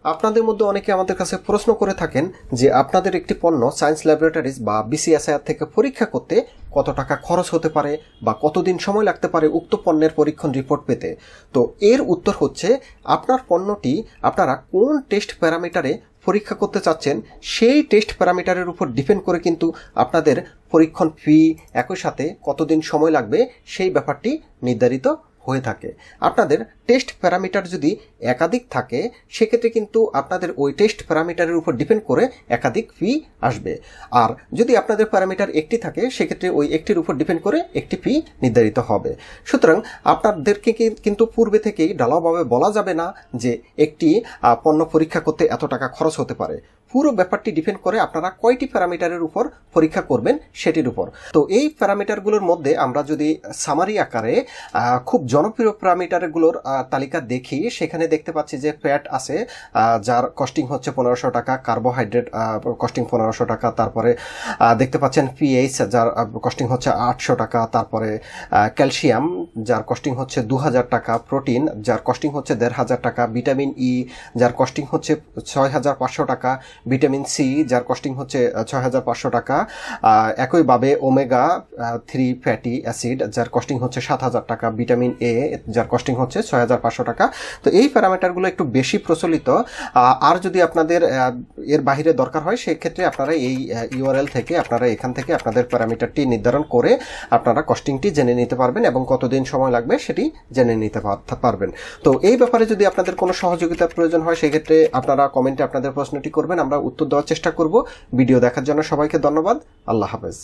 আপনাদের মধ্যে অনেকে আমাদের কাছে প্রশ্ন করে থাকেন যে আপনাদের একটি পণ্য সায়েন্স ল্যাবরেটরিজ বা বিসিএসআইআর থেকে পরীক্ষা করতে কত টাকা খরচ হতে পারে বা কতদিন সময় লাগতে পারে উক্ত পণ্যের পরীক্ষণ রিপোর্ট পেতে। তো এর উত্তর হচ্ছে, আপনার পণ্যটি আপনারা কোন টেস্ট প্যারামিটারে পরীক্ষা করতে চাচ্ছেন সেই টেস্ট প্যারামিটারের উপর ডিপেন্ড করে কিন্তু আপনাদের পরীক্ষণ ফি, একই সাথে কতদিন সময় লাগবে সেই ব্যাপারটি নির্ধারিত হয়ে থাকে। আপনাদের টেস্ট প্যারামিটার যদি একাধিক থাকে সেক্ষেত্রে কিন্তু আপনাদের ওই টেস্ট প্যারামিটারের উপর ডিপেন্ড করে একাধিক ফি আসবে। আর যদি আপনাদের প্যারামিটার একটি থাকে সেক্ষেত্রে ওই একটির উপর ডিপেন্ড করে একটি ফি নির্ধারিত হবে। সুতরাং আপনাদেরকে কিন্তু পূর্বে থেকেই ঢালাওভাবে বলা যাবে না যে একটি পণ্য পরীক্ষা করতে এত টাকা খরচ হতে পারে। পুরো ব্যাপারটি ডিপেন্ড করে আপনারা কয়টি প্যারামিটারের উপর পরীক্ষা করবেন সেটির উপর। তো এই প্যারামিটারগুলোর মধ্যে আমরা যদি সামারি আকারে খুব জনপ্রিয় প্যারামিটারগুলোর তালিকা দেখি, সেখানে দেখতে পাচ্ছি যে ফ্যাট আছে যার কস্টিং হচ্ছে 1500 টাকা, কার্বোহাইড্রেট কস্টিং 1500 টাকা, তারপরে দেখতে পাচ্ছেন পিএইচ যার কস্টিং হচ্ছে 800 টাকা, তারপরে ক্যালসিয়াম যার কস্টিং হচ্ছে 2000 টাকা, প্রোটিন যার কস্টিং হচ্ছে 1500 টাকা, ভিটামিন ই যার কস্টিং হচ্ছে 6500 টাকা, ভিটামিন সি যার কস্টিং হচ্ছে 6500 টাকা, একইভাবে ওমেগা 3 ফ্যাটি অ্যাসিড যার কস্টিং হচ্ছে 7000 টাকা, ভিটামিন এ যার কস্টিং হচ্ছে 6500 টাকা। তো এই প্যারামিটারগুলো একটু বেশি প্রচলিত। আর যদি আপনাদের এর বাইরে দরকার হয় সেক্ষেত্রে আপনারা এই ইউআরএল থেকে আপনারা এখান থেকে আপনাদের প্যারামিটারটি নির্ধারণ করে আপনারা কস্টিংটি জেনে নিতে পারবেন এবং কতদিন সময় লাগবে সেটি জেনে নিতে পারবেন। তো এই ব্যাপারে যদি আপনাদের কোনো সহযোগিতার প্রয়োজন হয় সেক্ষেত্রে আপনারা কমেন্টে আপনাদের প্রশ্নটি করবেন, আমরা উত্তর দেওয়ার চেষ্টা করব। ভিডিও দেখার জন্য সবাইকে ধন্যবাদ। আল্লাহ হাফেজ।